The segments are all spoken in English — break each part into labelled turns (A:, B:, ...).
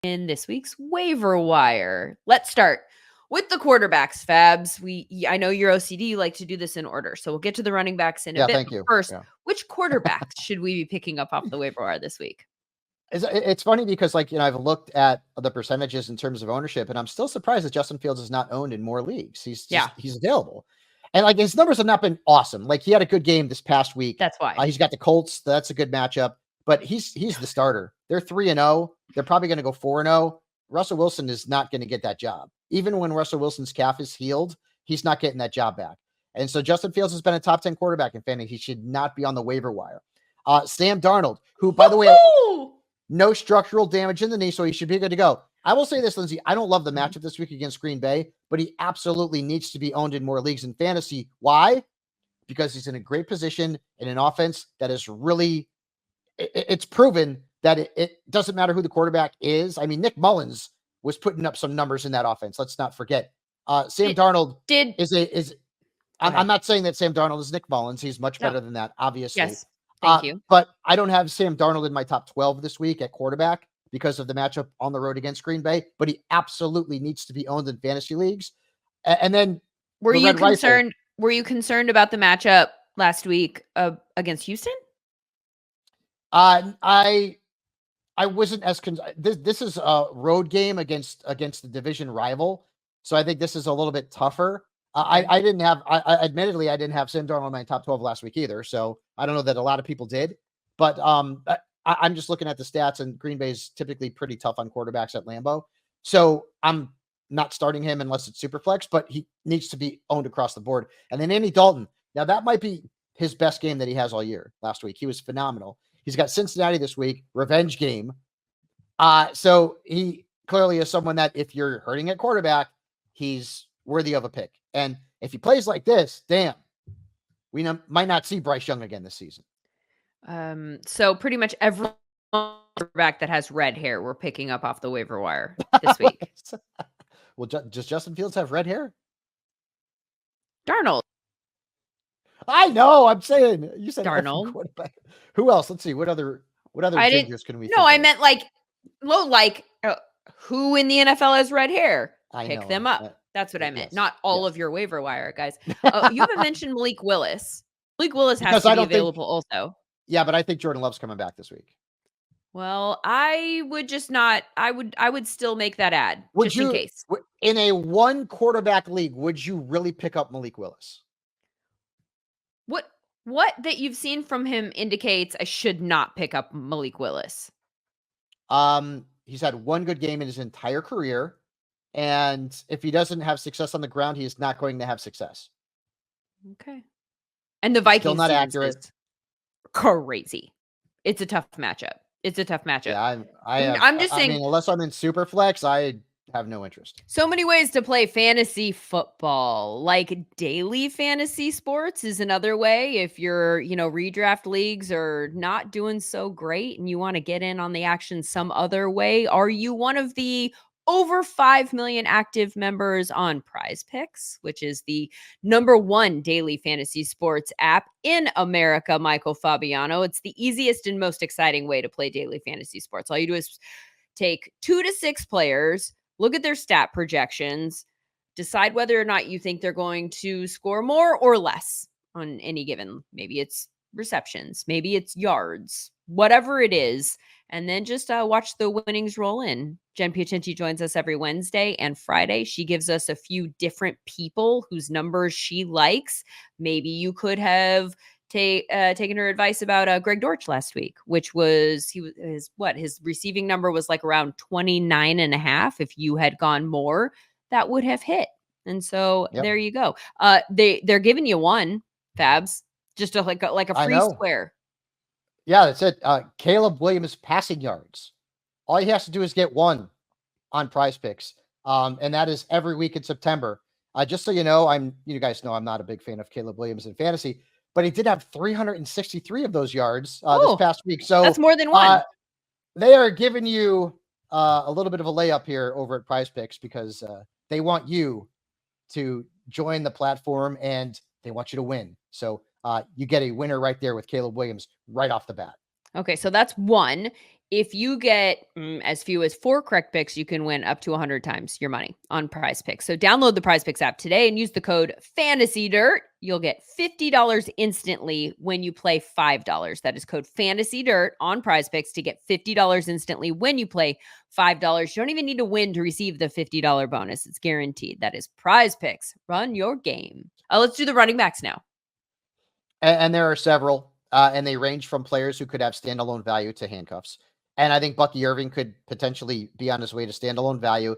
A: in this week's waiver wire. Let's start with the quarterbacks, Fabs. I know you're OCD, you like to do this in order, so we'll get to the running backs in a bit.
B: Thank you.
A: First,
B: yeah.
A: Which quarterbacks should we be picking up off the waiver wire this week?
B: It's funny because, I've looked at the percentages in terms of ownership, and I'm still surprised that Justin Fields is not owned in more leagues. He's available. And his numbers have not been awesome. He had a good game this past week.
A: That's why.
B: He's got the Colts. That's a good matchup, but he's the starter. They're 3-0. They're probably going to go 4-0. Russell Wilson is not going to get that job. Even when Russell Wilson's calf is healed, he's not getting that job back. And so Justin Fields has been a top 10 quarterback in fantasy. He should not be on the waiver wire. Sam Darnold, who, by the way, no structural damage in the knee, so he should be good to go. I will say this, Lindsay, I don't love the matchup this week against Green Bay, but he absolutely needs to be owned in more leagues in fantasy. Why? Because he's in a great position in an offense that is really, it's proven that it doesn't matter who the quarterback is. I mean, Nick Mullins was putting up some numbers in that offense. Let's not forget. Sam Darnold I'm not saying that Sam Darnold is Nick Mullins. He's much better than that, obviously.
A: Yes. Thank you.
B: But I don't have Sam Darnold in my top 12 this week at quarterback because of the matchup on the road against Green Bay, but he absolutely needs to be owned in fantasy leagues. And then
A: were you concerned about the matchup last week against Houston?
B: I wasn't as this is a road game against the division rival, so I think this is a little bit tougher. Admittedly, I didn't have Sam Darnold in my top 12 last week either, so I don't know that a lot of people did. But I'm just looking at the stats, and Green Bay is typically pretty tough on quarterbacks at Lambeau. So I'm not starting him unless it's super flex, but he needs to be owned across the board. And then Andy Dalton. Now, that might be his best game that he has all year. Last week, he was phenomenal. He's got Cincinnati this week, revenge game. So he clearly is someone that if you're hurting at quarterback, he's worthy of a pick. And if he plays like this, damn, we might not see Bryce Young again this season.
A: So pretty much every quarterback that has red hair, we're picking up off the waiver wire this week.
B: Well, does Justin Fields have red hair?
A: Darnold.
B: I know. I'm saying you said
A: Darnold.
B: Quarterback. Who else? Let's see. What other figures can we?
A: No, I meant who in the NFL has red hair? Pick them up. That's what I meant. Not all of your waiver wire guys. You haven't mentioned Malik Willis. Malik Willis has to be available also.
B: Yeah, but I think Jordan Love's coming back this week.
A: Well, I would just not. I would still make that ad in case.
B: In a one quarterback league, would you really pick up Malik Willis?
A: What that you've seen from him indicates I should not pick up Malik Willis.
B: He's had one good game in his entire career, and if he doesn't have success on the ground, he is not going to have success.
A: Okay. And the Vikings
B: still not accurate.
A: Crazy. It's a tough matchup.
B: Yeah,
A: I'm just saying.
B: I mean, unless I'm in super flex, I have no interest.
A: So many ways to play fantasy football. Like daily fantasy sports is another way. If your, redraft leagues are not doing so great and you want to get in on the action some other way, are you one of the over 5 million active members on PrizePicks, which is the #1 daily fantasy sports app in America, Michael Fabiano? It's the easiest and most exciting way to play daily fantasy sports. All you do is take 2 to 6 players, look at their stat projections, decide whether or not you think they're going to score more or less on any given. Maybe it's receptions, maybe it's yards, whatever it is. And then just watch the winnings roll in. Jen Piacenti joins us every Wednesday and Friday. She gives us a few different people whose numbers she likes. Maybe you could have taken her advice about Greg Dortch last week, which was his receiving number was like around 29.5. If you had gone more, that would have hit. And so There you go. They're giving you one, Fabs, just like a free square.
B: Yeah, that's it. Caleb Williams passing yards. All he has to do is get one on PrizePicks, and that is every week in September. Just so you know, you guys know I'm not a big fan of Caleb Williams in fantasy, but he did have 363 of those yards this past week. So
A: that's more than one.
B: They are giving you a little bit of a layup here over at PrizePicks because they want you to join the platform and they want you to win. So you get a winner right there with Caleb Williams right off the bat.
A: Okay, so that's one. If you get as few as 4 correct picks, you can win up to 100 times your money on PrizePicks. So download the PrizePicks app today and use the code FANTASYDIRT. You'll get $50 instantly when you play $5. That is code FANTASYDIRT on PrizePicks to get $50 instantly when you play $5. You don't even need to win to receive the $50 bonus. It's guaranteed. That is PrizePicks. Run your game. Let's do the running backs now.
B: And there are several, and they range from players who could have standalone value to handcuffs. And I think Bucky Irving could potentially be on his way to standalone value.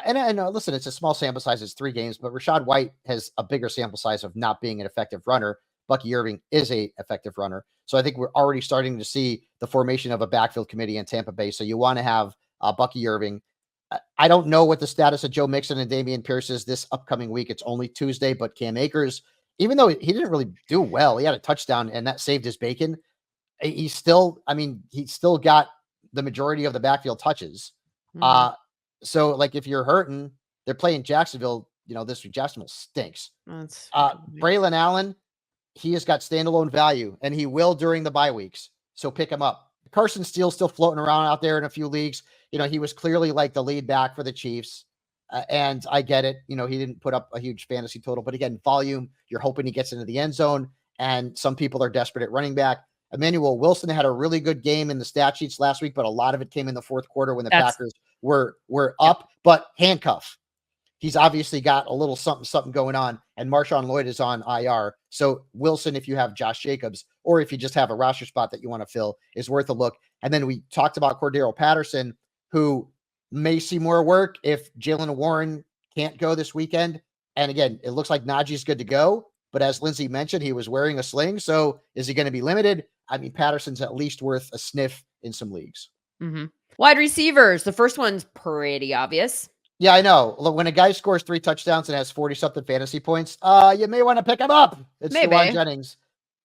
B: And I know, listen, it's a small sample size. It's 3 games, but Rachaad White has a bigger sample size of not being an effective runner. Bucky Irving is a effective runner. So I think we're already starting to see the formation of a backfield committee in Tampa Bay. So you want to have Bucky Irving. I don't know what the status of Joe Mixon and Dameon Pierce is this upcoming week. It's only Tuesday, but Cam Akers, even though he didn't really do well, he had a touchdown and that saved his bacon. He still got the majority of the backfield touches. So like if you're hurting, they're playing Jacksonville, this week. Jacksonville stinks. Braylon Allen, he has got standalone value and he will during the bye weeks. So pick him up. Carson Steele's still floating around out there in a few leagues. He was clearly like the lead back for the Chiefs. And I get it. He didn't put up a huge fantasy total, but again, volume, you're hoping he gets into the end zone, and some people are desperate at running back. Emmanuel Wilson had a really good game in the stat sheets last week, but a lot of it came in the fourth quarter when the Packers were up, but handcuff. He's obviously got a little something going on, and Marshawn Lloyd is on IR. So Wilson, if you have Josh Jacobs, or if you just have a roster spot that you want to fill, is worth a look. And then we talked about Cordero Patterson, who may see more work if Jaylen Warren can't go this weekend. And again, it looks like Najee's good to go. But as Lindsay mentioned, he was wearing a sling. So is he going to be limited? I mean, Patterson's at least worth a sniff in some leagues.
A: Wide receivers. The first one's pretty obvious.
B: Yeah, I know. Look, when a guy scores 3 touchdowns and has 40-something fantasy points, you may want to pick him up. It's DeJuan Jennings.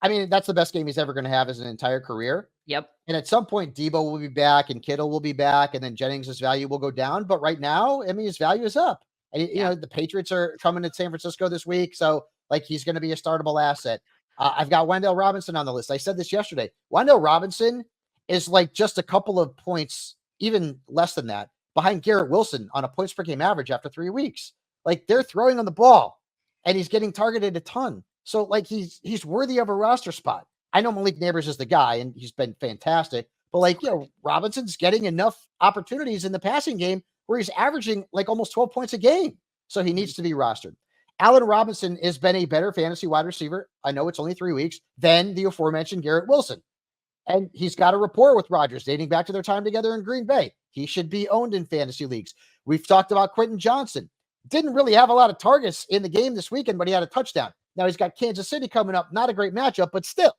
B: I mean, that's the best game he's ever going to have as an entire career.
A: Yep.
B: And at some point, Debo will be back and Kittle will be back, and then Jennings' value will go down. But right now, I mean, his value is up. And, the Patriots are coming to San Francisco this week. So, he's going to be a startable asset. I've got Wan'dale Robinson on the list. I said this yesterday. Wan'dale Robinson is just a couple of points, even less than that, behind Garrett Wilson on a points per game average after 3 weeks. They're throwing on the ball, and he's getting targeted a ton. So, he's worthy of a roster spot. I know Malik Neighbors is the guy, and he's been fantastic. But, Robinson's getting enough opportunities in the passing game where he's averaging, almost 12 points a game. So he needs to be rostered. Allen Robinson has been a better fantasy wide receiver. I know it's only 3 weeks than the aforementioned Garrett Wilson. And he's got a rapport with Rodgers dating back to their time together in Green Bay. He should be owned in fantasy leagues. We've talked about Quentin Johnson. Didn't really have a lot of targets in the game this weekend, but he had a touchdown. Now he's got Kansas City coming up. Not a great matchup, but still.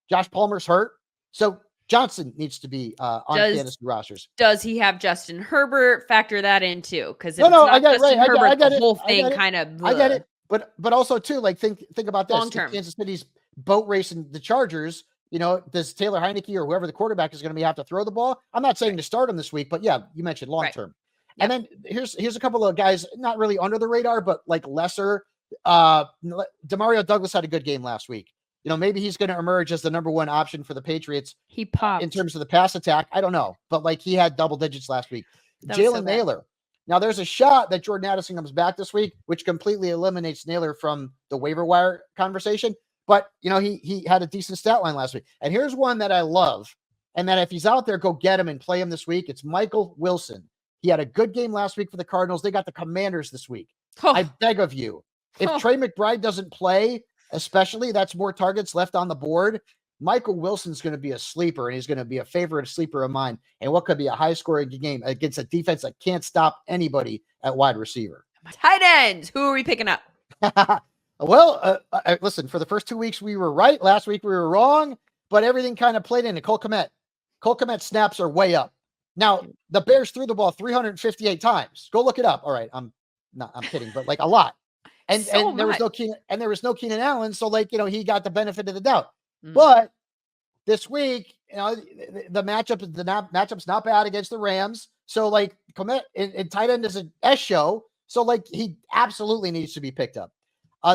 B: Josh Palmer's hurt. So Johnson needs to be on fantasy rosters.
A: Does he have Justin Herbert? Factor that in too. Because
B: I got it.
A: The whole thing kind of.
B: I get it. But also too, think about this.
A: Long term.
B: Kansas City's boat racing the Chargers. Does Taylor Heineke or whoever the quarterback is going to have to throw the ball? I'm not saying to start him this week, but yeah, you mentioned long term. Yep. And then here's a couple of guys not really under the radar, but lesser. Demario Douglas had a good game last week. Maybe he's going to emerge as the number 1 option for the Patriots.
A: He popped
B: in terms of the pass attack. I don't know, but he had double digits last week. Jalen Naylor. Now there's a shot that Jordan Addison comes back this week, which completely eliminates Naylor from the waiver wire conversation. But he had a decent stat line last week. And here's one that I love, and that if he's out there, go get him and play him this week. It's Michael Wilson. He had a good game last week for the Cardinals. They got the Commanders this week. I beg of you, if Trey McBride doesn't play, especially, that's more targets left on the board. Michael Wilson's going to be a sleeper, and he's going to be a favorite sleeper of mine. And what could be a high-scoring game against a defense that can't stop anybody at wide receiver.
A: Tight ends. Who are we picking up?
B: Well, listen, for the first 2 weeks, we were right. Last week, we were wrong, but everything kind of played into Cole Kmet. Cole Kmet snaps are way up. Now, the Bears threw the ball 358 times. Go look it up. All right, I'm kidding, but a lot. And there was no Keenan Allen, so he got the benefit of the doubt. But this week, the matchup's not bad against the Rams. So Kmet in tight end is an S show. So he absolutely needs to be picked up.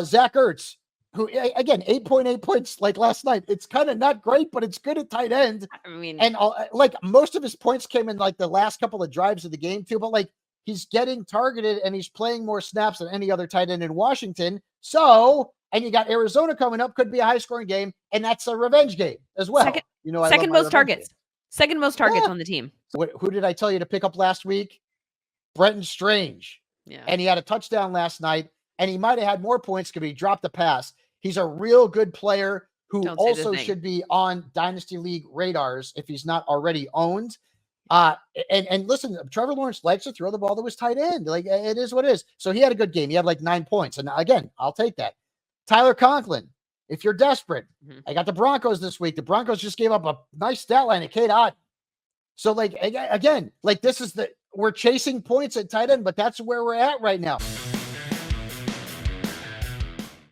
B: Zach Ertz, who again 8.8 points like last night. It's kind of not great, but it's good at tight end.
A: I mean,
B: And like most of his points came in like the last couple of drives of the game too. But like he's getting targeted and he's playing more snaps than any other tight end in Washington. So, and you got Arizona coming up, could be a high scoring game, and that's a revenge game as well.
A: second,
B: you know, I
A: second
B: love
A: most targets. Second most targets on the team.
B: Who did I tell you to pick up last week? Brenton Strange.
A: Yeah.
B: And he had a touchdown last night, and he might have had more points because he dropped the pass. He's a real good player who also should be on Dynasty League radars if he's not already owned. And listen, Trevor Lawrence likes to throw the ball to his tight end. Like, it is what it is. So he had a good game. He had like 9 points. And again, I'll take that. Tyler Conklin, if you're desperate, I got the Broncos this week. The Broncos just gave up a nice stat line at Cade Otton. So like, again, like we're chasing points at tight end, but that's where we're at right now.